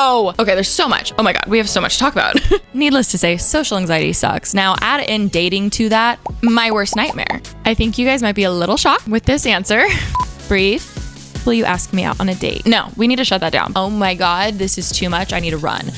Oh, okay, there's so much. Oh my God, we have so much to talk about. Needless to say, social anxiety sucks. Now add in dating to that, my worst nightmare. I think you guys might be a little shocked with this answer. Breathe. Will you ask me out on a date? No, we need to shut that down. Oh my God, this is too much. I need to run.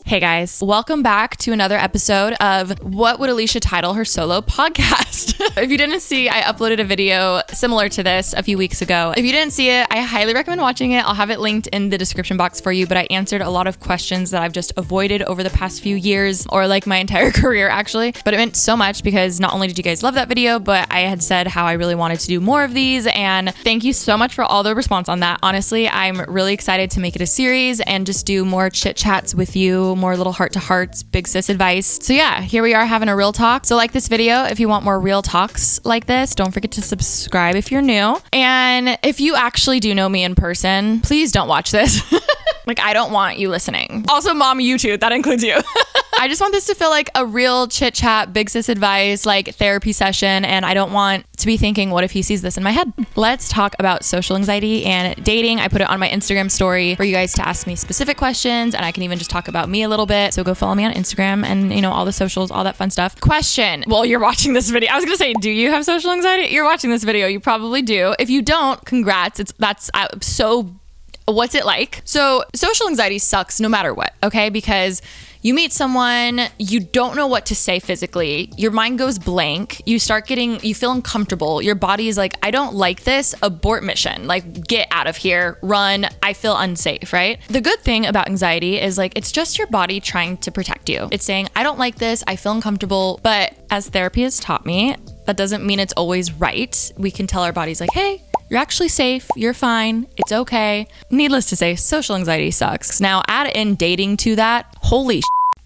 Hey guys, welcome back to another episode of What Would Alisha Title Her Solo Podcast? If you didn't see, I uploaded a video similar to this a few weeks ago. If you didn't see it, I highly recommend watching it. I'll have it linked in the description box for you, but I answered a lot of questions that I've just avoided over the past few years, or like my entire career actually. But it meant so much because not only did you guys love that video, but I had said how I really wanted to do more of these, and thank you so much for all the response on that. Honestly, I'm really excited to make it a series and just do more chit chats with you, more little heart to hearts, big sis advice. So yeah, here we are having a real talk. So like this video if you want more real talks like this. Don't forget to subscribe if you're new. And if you actually do know me in person, please don't watch this. Like, I don't want you listening. Also, mom, you too. That includes you. I just want this to feel like a real chit chat, big sis advice, like therapy session. And I don't want to be thinking, what if he sees this in my head? Let's talk about social anxiety and dating. I put it on my Instagram story for you guys to ask me specific questions, and I can even just talk about me a little bit. So go follow me on Instagram and, you know, all the socials, all that fun stuff. Question. Well, you're watching this video. I was going to say, do you have social anxiety? You're watching this video. You probably do. If you don't, congrats. What's it like? So social anxiety sucks no matter what, okay? Because you meet someone, you don't know what to say physically. Your mind goes blank. You feel uncomfortable. Your body is like, I don't like this, abort mission. Like, get out of here, run. I feel unsafe, right? The good thing about anxiety is like, it's just your body trying to protect you. It's saying, I don't like this, I feel uncomfortable. But as therapy has taught me, that doesn't mean it's always right. We can tell our bodies like, hey, you're actually safe, you're fine, it's okay. Needless to say, social anxiety sucks. Now add in dating to that, holy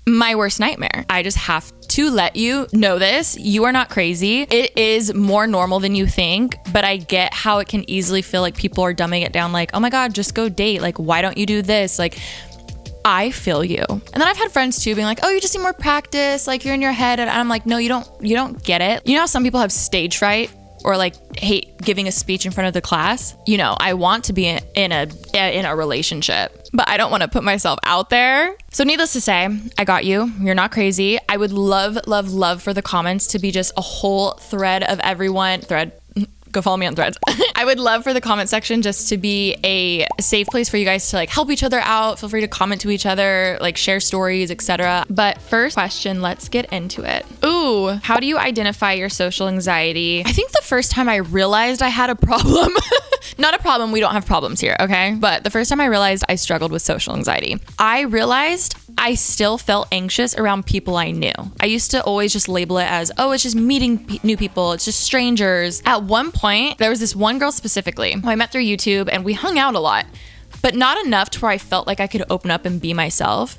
my worst nightmare. I just have to let you know this. You are not crazy. It is more normal than you think, but I get how it can easily feel like people are dumbing it down like, oh my God, just go date. Like, why don't you do this? Like, I feel you. And then I've had friends too being like, oh, you just need more practice. Like, you're in your head. And I'm like, no, you don't get it. You know how some people have stage fright or like hate giving a speech in front of the class? You know, I want to be in a relationship, but I don't want to put myself out there. So needless to say, I got you. You're not crazy. I would love, love, love for the comments to be just a whole thread of everyone. Go follow me on Threads. I would love for the comment section just to be a safe place for you guys to like help each other out. Feel free to comment to each other, like share stories, etc. But first question, let's get into it. Ooh, how do you identify your social anxiety? I think the first time I realized I had a problem, not a problem, we don't have problems here, okay? But the first time I realized I struggled with social anxiety, I realized I still felt anxious around people I knew. I used to always just label it as, oh, it's just meeting new people. It's just strangers. At one point, there was this one girl specifically who I met through YouTube and we hung out a lot, but not enough to where I felt like I could open up and be myself.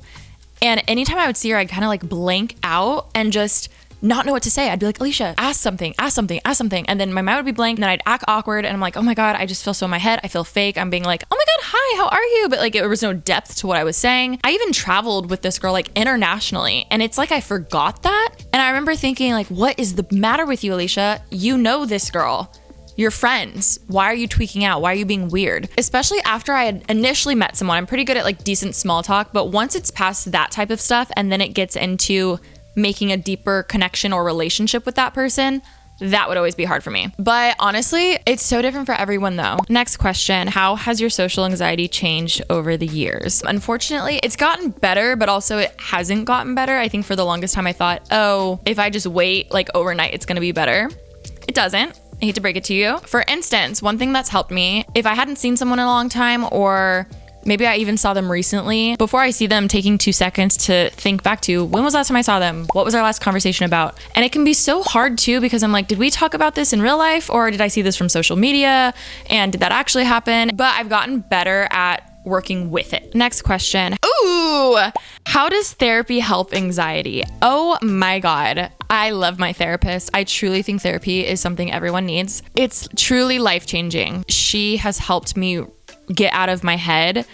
And anytime I would see her, I'd kind of like blank out and just not know what to say. I'd be like, Alisha, ask something. And then my mind would be blank and then I'd act awkward and I'm like, oh my God, I just feel so in my head. I feel fake. I'm being like, oh my God, hi, how are you? But like, there was no depth to what I was saying. I even traveled with this girl like internationally and it's like I forgot that. And I remember thinking like, what is the matter with you, Alisha? You know this girl. You're friends. Why are you tweaking out? Why are you being weird? Especially after I had initially met someone. I'm pretty good at like decent small talk, but once it's past that type of stuff and then it gets into making a deeper connection or relationship with that person, that would always be hard for me. But honestly, it's so different for everyone though. Next question, how has your social anxiety changed over the years? Unfortunately, it's gotten better, but also it hasn't gotten better. I think for the longest time I thought, oh, if I just wait like overnight, it's gonna be better. It doesn't. I hate to break it to you. For instance, one thing that's helped me, if I hadn't seen someone in a long time, or maybe I even saw them recently, before I see them, taking 2 seconds to think back to, when was the last time I saw them? What was our last conversation about? And it can be so hard too, because I'm like, did we talk about this in real life? Or did I see this from social media? And did that actually happen? But I've gotten better at working with it. Next question. Ooh, how does therapy help anxiety? Oh my God. I love my therapist. I truly think therapy is something everyone needs. It's truly life-changing. She has helped me get out of my head.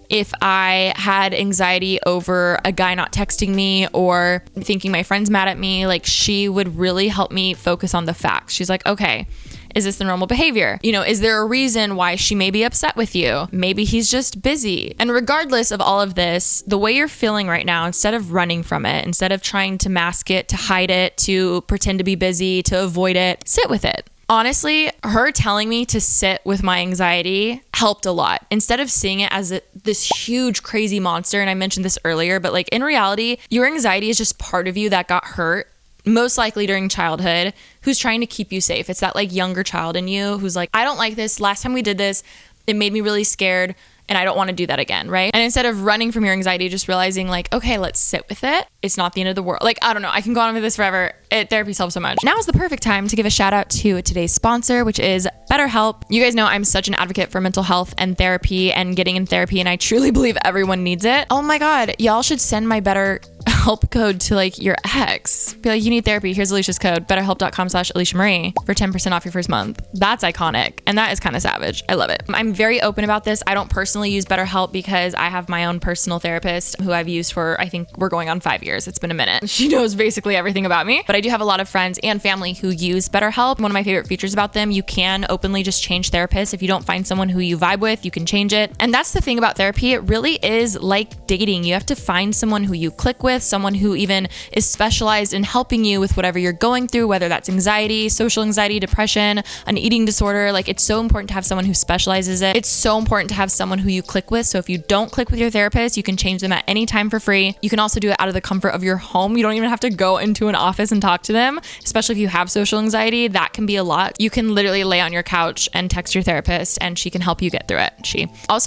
If I had anxiety over a guy not texting me or thinking my friend's mad at me, like she would really help me focus on the facts. She's like, okay, Is this the normal behavior? You know, is there a reason why she may be upset with you? Maybe he's just busy. And regardless of all of this, the way you're feeling right now, instead of running from it, instead of trying to mask it, to hide it, to pretend to be busy, to avoid it, sit with it. Honestly, her telling me to sit with my anxiety helped a lot. Instead of seeing it as this huge, crazy monster, and I mentioned this earlier, but like in reality, your anxiety is just part of you that got hurt, most likely during childhood, who's trying to keep you safe. It's that like younger child in you who's like, I don't like this. Last time we did this, it made me really scared. And I don't want to do that again, right? And instead of running from your anxiety, just realizing like, okay, let's sit with it. It's not the end of the world. Like, I don't know. I can go on with this forever. Therapy helps so much. Now is the perfect time to give a shout out to today's sponsor, which is BetterHelp. You guys know I'm such an advocate for mental health and therapy and getting in therapy, and I truly believe everyone needs it. Oh my God, y'all should send my BetterHelp code to like your ex. Be like, you need therapy. Here's Alisha's code, betterhelp.com/AlishaMarie for 10% off your first month. That's iconic. And that is kind of savage. I love it. I'm very open about this. I don't personally use BetterHelp because I have my own personal therapist who I've used for, I think we're going on 5 years. It's been a minute. She knows basically everything about me, but I do have a lot of friends and family who use BetterHelp. One of my favorite features about them, you can openly just change therapists. If you don't find someone who you vibe with, you can change it. And that's the thing about therapy. It really is like dating. You have to find someone who you click with, someone who even is specialized in helping you with whatever you're going through, whether that's anxiety, social anxiety, depression, an eating disorder. Like, it's so important to have someone who specializes it. It's so important to have someone who you click with. So if you don't click with your therapist, you can change them at any time for free. You can also do it out of the comfort of your home. You don't even have to go into an office and talk to them, especially if you have social anxiety. That can be a lot. You can literally lay on your couch and text your therapist and she can help you get through it.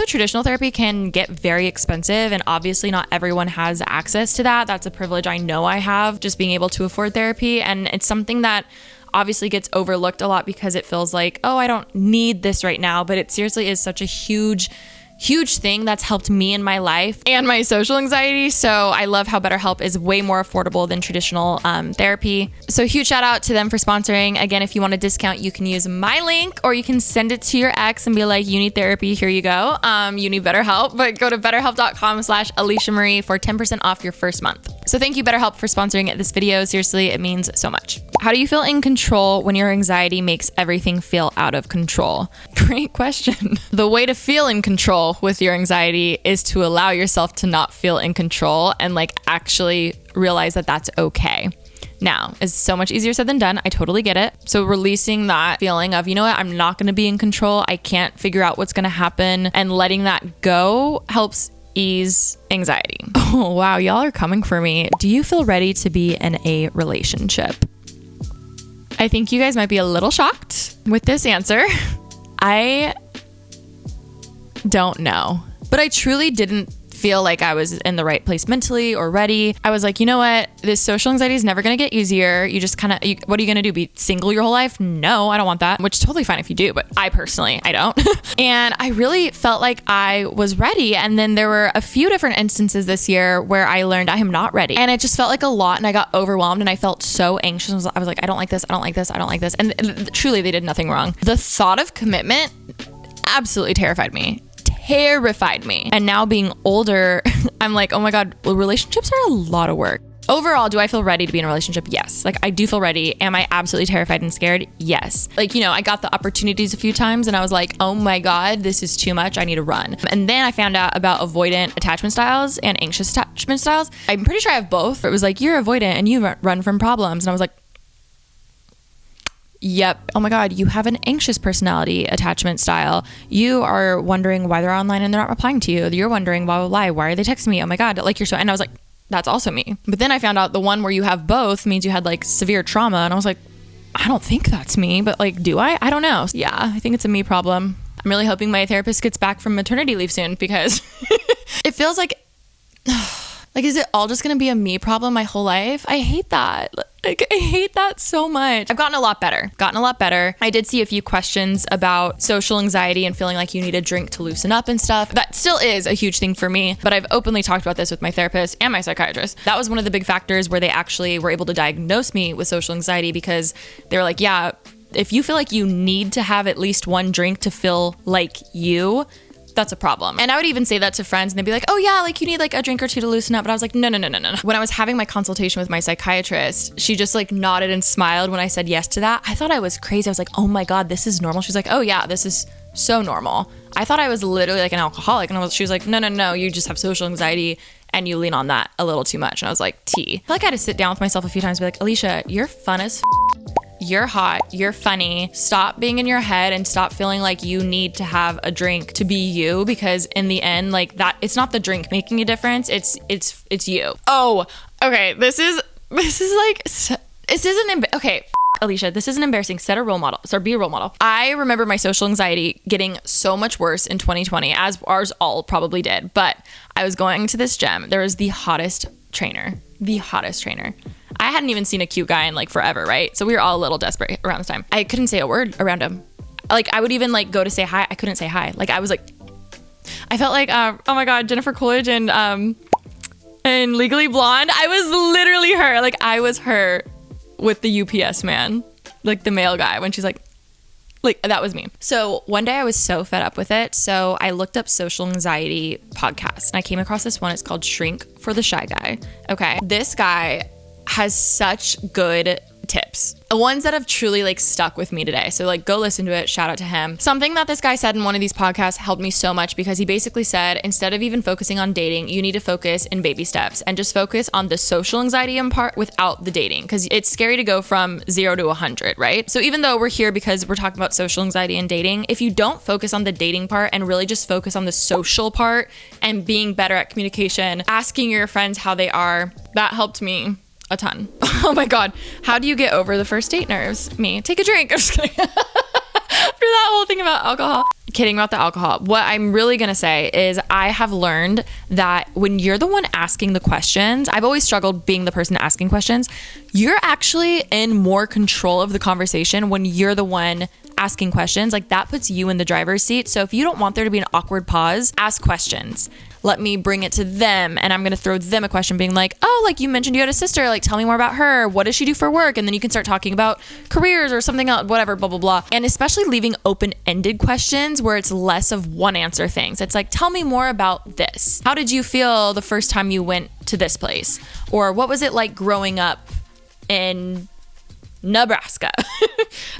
Traditional therapy can get very expensive, and obviously not everyone has access to that. That's a privilege I know I have, just being able to afford therapy. And it's something that obviously gets overlooked a lot because it feels like, oh, I don't need this right now. But it seriously is such a huge thing that's helped me in my life and my social anxiety. So I love how BetterHelp is way more affordable than traditional therapy. So huge shout out to them for sponsoring. Again, if you want a discount, you can use my link, or you can send it to your ex and be like, you need therapy, here you go. You need BetterHelp, but go to betterhelp.com/AlishaMarie for 10% off your first month. So thank you, BetterHelp, for sponsoring this video. Seriously, it means so much. How do you feel in control when your anxiety makes everything feel out of control? Great question. The way to feel in control with your anxiety is to allow yourself to not feel in control and like actually realize that that's okay. Now, it's so much easier said than done. I totally get it. So releasing that feeling of, you know what, I'm not going to be in control. I can't figure out what's going to happen, and letting that go helps ease anxiety. Oh, wow. Y'all are coming for me. Do you feel ready to be in a relationship? I think you guys might be a little shocked with this answer. I don't know, but I truly didn't feel like I was in the right place mentally or ready. I was like, you know what? This social anxiety is never going to get easier. You just kind of, what are you going to do? Be single your whole life? No, I don't want that, which is totally fine if you do, but I personally, I don't. And I really felt like I was ready. And then there were a few different instances this year where I learned I am not ready. And it just felt like a lot, and I got overwhelmed and I felt so anxious. I was like, I don't like this. I don't like this. I don't like this. And truly, they did nothing wrong. The thought of commitment absolutely terrified me. And now being older, I'm like, oh my God, well, relationships are a lot of work. Overall, do I feel ready to be in a relationship? Yes. Like, I do feel ready. Am I absolutely terrified and scared? Yes. Like, you know, I got the opportunities a few times and I was like, oh my God, this is too much. I need to run. And then I found out about avoidant attachment styles and anxious attachment styles. I'm pretty sure I have both. It was like, you're avoidant and you run from problems. And I was like, yep. Oh my God, you have an anxious personality attachment style. You are wondering why they're online and they're not replying to you. You're wondering why are they texting me? Oh my God, like you're so, and I was like, that's also me. But then I found out the one where you have both means you had like severe trauma. And I was like, I don't think that's me, but like, do I? I don't know. Yeah, I think it's a me problem. I'm really hoping my therapist gets back from maternity leave soon, because it feels like, is it all just going to be a me problem my whole life? I hate that. Like, I hate that so much. I've gotten a lot better. I did see a few questions about social anxiety and feeling like you need a drink to loosen up and stuff. That still is a huge thing for me, but I've openly talked about this with my therapist and my psychiatrist. That was one of the big factors where they actually were able to diagnose me with social anxiety, because they were like, yeah, if you feel like you need to have at least one drink to feel like you, that's a problem. And I would even say that to friends and they'd be like, oh yeah, like you need like a drink or two to loosen up. But I was like, no. When I was having my consultation with my psychiatrist, she just like nodded and smiled when I said yes to that. I thought I was crazy. I was like, oh my God, this is normal. She's like, oh yeah, this is so normal. I thought I was literally like an alcoholic. And she was like, no, you just have social anxiety and you lean on that a little too much. And I was like, I feel like I had to sit down with myself a few times and be like, Alisha, you're fun as you're hot, you're funny. Stop being in your head and stop feeling like you need to have a drink to be you, because in the end, like that, it's not the drink making a difference. It's you. Oh, okay. This isn't okay. Alisha, this isn't embarrassing. Set a role model. So be a role model. I remember my social anxiety getting so much worse in 2020, as ours all probably did. But I was going to this gym. There was the hottest trainer. I hadn't even seen a cute guy in like forever, right? So we were all a little desperate around this time. I couldn't say a word around him. Like I would even like go to say hi. I couldn't say hi. Like I was like, I felt like, oh my God, Jennifer Coolidge and Legally Blonde. I was literally her. Like I was her with the UPS man, like the male guy, when she's like that was me. So one day I was so fed up with it. So I looked up social anxiety podcasts and I came across this one. It's called Shrink for the Shy Guy. Okay. This guy has such good tips, ones that have truly like stuck with me today. So like go listen to it. Shout out to him. Something that this guy said in one of these podcasts helped me so much, because he basically said, instead of even focusing on dating, you need to focus in baby steps and just focus on the social anxiety in part without the dating, because it's scary to go from 0 to 100, right? So even though we're here because we're talking about social anxiety and dating, if you don't focus on the dating part and really just focus on the social part and being better at communication, asking your friends how they are, that helped me a ton. Oh my God. How do you get over the first date nerves? Me. Take a drink. I'm just kidding. After that whole thing about alcohol. Kidding about the alcohol. What I'm really going to say is I have learned that when you're the one asking the questions, I've always struggled being the person asking questions. You're actually in more control of the conversation when you're the one asking questions. Like that puts you in the driver's seat. So if you don't want there to be an awkward pause, ask questions. Let me bring it to them, and I'm going to throw them a question being like, oh, like you mentioned you had a sister, like tell me more about her. What does she do for work? And then you can start talking about careers or something else, whatever, blah, blah, blah. And especially leaving open-ended questions where it's less of one answer things. It's like, tell me more about this. How did you feel the first time you went to this place? Or what was it like growing up in Nebraska?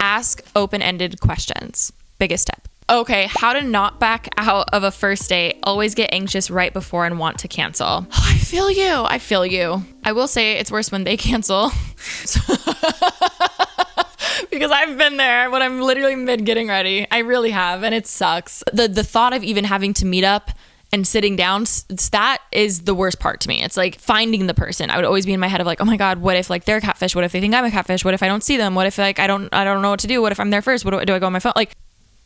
Ask open-ended questions. Biggest tip. Okay, how to not back out of a first date. Always get anxious right before and want to cancel. Oh, I feel you. I will say it's worse when they cancel. Because I've been there when I'm literally mid getting ready. I really have, and it sucks. The thought of even having to meet up and sitting down, that is the worst part to me. It's like finding the person. I would always be in my head of like, oh my God, what if like they're a catfish? What if they think I'm a catfish? What if I don't see them? What if like I don't know what to do? What if I'm there first? Do I go on my phone? Like,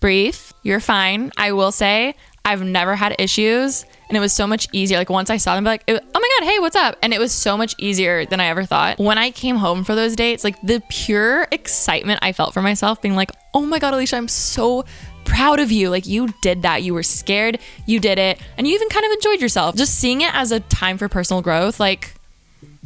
breathe. You're fine. I will say I've never had issues, and it was so much easier. Like once I saw them, oh my God, hey, what's up? And it was so much easier than I ever thought. When I came home for those dates, like the pure excitement I felt for myself, being like, oh my God, Alisha, I'm so proud of you. Like you did that. You were scared. You did it. And you even kind of enjoyed yourself. Just seeing it as a time for personal growth, like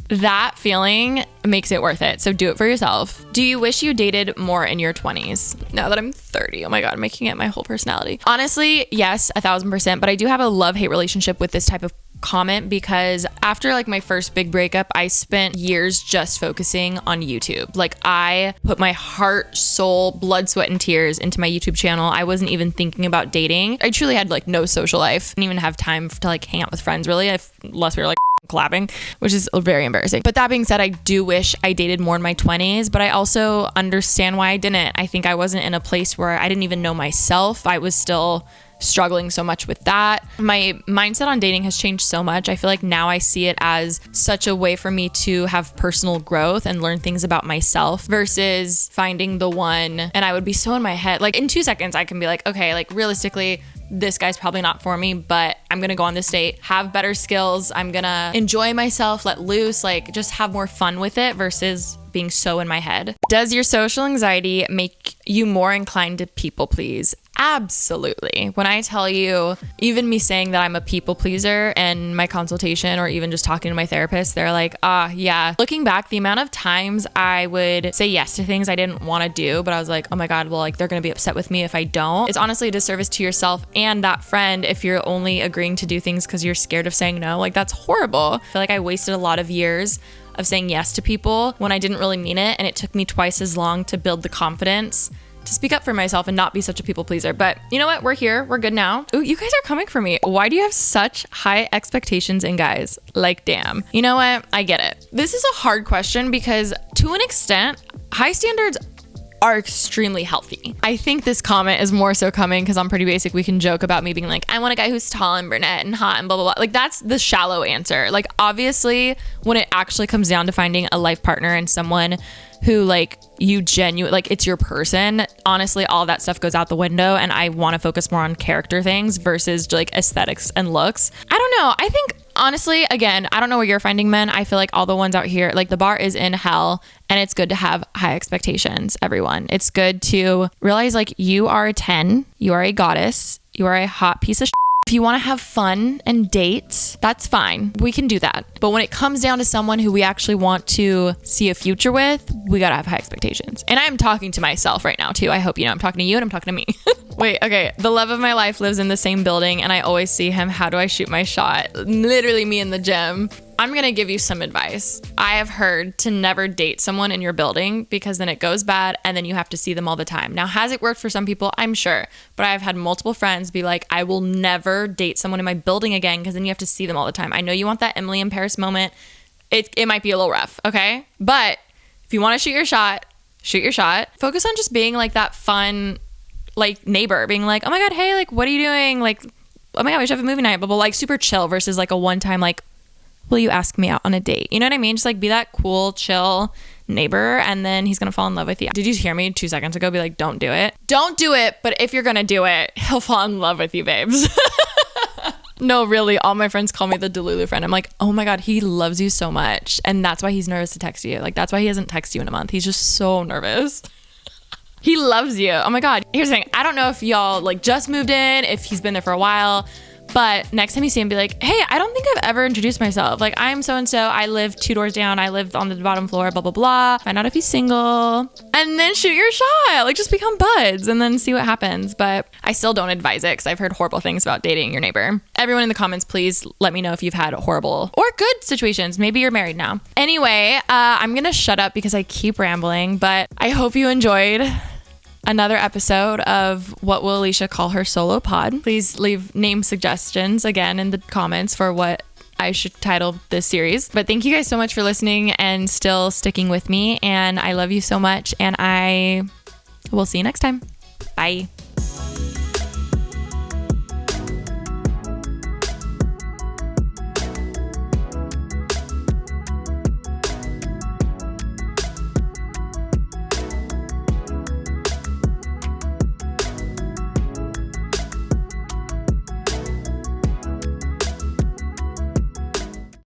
that feeling makes it worth it. So do it for yourself. Do you wish you dated more in your 20s? Now that I'm 30, oh my God, I'm making it my whole personality. Honestly, yes, 1000%. But I do have a love-hate relationship with this type of comment, because after like my first big breakup, I spent years just focusing on YouTube. Like I put my heart, soul, blood, sweat, and tears into my YouTube channel. I wasn't even thinking about dating. I truly had like no social life. Didn't even have time to like hang out with friends really, unless we were like collabing, which is very embarrassing. But that being said, I do wish I dated more in my 20s, but I also understand why I didn't. I think I wasn't in a place where I didn't even know myself. I was still struggling so much with that. My mindset on dating has changed so much. I feel like now I see it as such a way for me to have personal growth and learn things about myself versus finding the one. And I would be so in my head, like in 2 seconds, I can be like, okay, like realistically, this guy's probably not for me, but I'm gonna go on this date, have better skills, I'm gonna enjoy myself, let loose, like just have more fun with it versus being so in my head. Does your social anxiety make you more inclined to people please? Absolutely. When I tell you, even me saying that I'm a people pleaser in my consultation or even just talking to my therapist, they're like, yeah. Looking back, the amount of times I would say yes to things I didn't want to do, but I was like, oh my God, well, like they're going to be upset with me if I don't. It's honestly a disservice to yourself and that friend if you're only agreeing to do things because you're scared of saying no. Like that's horrible. I feel like I wasted a lot of years of saying yes to people when I didn't really mean it. And it took me twice as long to build the confidence to speak up for myself and not be such a people pleaser. But you know what? We're here. We're good now. Ooh, you guys are coming for me. Why do you have such high expectations in guys? Like, damn. You know what? I get it. This is a hard question because to an extent, high standards are extremely healthy. I think this comment is more so coming because I'm pretty basic. We can joke about me being like, I want a guy who's tall and brunette and hot and blah, blah, blah. Like that's the shallow answer. Like obviously when it actually comes down to finding a life partner and someone who like you like it's your person, honestly, all that stuff goes out the window and I want to focus more on character things versus like aesthetics and looks. I don't know. I think honestly, again, I don't know where you're finding men. I feel like all the ones out here, like the bar is in hell and it's good to have high expectations, everyone. It's good to realize like you are a 10, you are a goddess, you are a hot piece of shit. If you want to have fun and date, that's fine. We can do that. But when it comes down to someone who we actually want to see a future with, we got to have high expectations. And I'm talking to myself right now too. I hope you know I'm talking to you and I'm talking to me. Wait, okay. The love of my life lives in the same building and I always see him. How do I shoot my shot? Literally me in the gym. I'm going to give you some advice. I have heard to never date someone in your building because then it goes bad and then you have to see them all the time. Now, has it worked for some people? I'm sure. But I've had multiple friends be like, I will never date someone in my building again because then you have to see them all the time. I know you want that Emily in Paris moment. It might be a little rough, okay? But if you want to shoot your shot, shoot your shot. Focus on just being like that fun, like neighbor, being like, oh my God, hey, like, what are you doing? Like, oh my God, we should have a movie night, but like super chill versus like a one-time like, will you ask me out on a date? You know what I mean? Just like be that cool, chill neighbor and then he's going to fall in love with you. Did you hear me 2 seconds ago be like, don't do it? Don't do it. But if you're going to do it, he'll fall in love with you, babes. No, really. All my friends call me the Delulu friend. I'm like, oh my God, he loves you so much. And that's why he's nervous to text you. Like that's why he hasn't texted you in a month. He's just so nervous. He loves you. Oh my God. Here's the thing. I don't know if y'all like just moved in, if he's been there for a while. But next time you see him, be like, hey, I don't think I've ever introduced myself. Like, I'm so-and-so. I live 2 doors down. I live on the bottom floor, blah, blah, blah. Find out if he's single. And then shoot your shot. Like, just become buds and then see what happens. But I still don't advise it because I've heard horrible things about dating your neighbor. Everyone in the comments, please let me know if you've had horrible or good situations. Maybe you're married now. Anyway, I'm going to shut up because I keep rambling. But I hope you enjoyed another episode of What Will Alisha Call Her Solo Pod. Please leave name suggestions again in the comments for what I should title this series. But thank you guys so much for listening and still sticking with me. And I love you so much. And I will see you next time. Bye.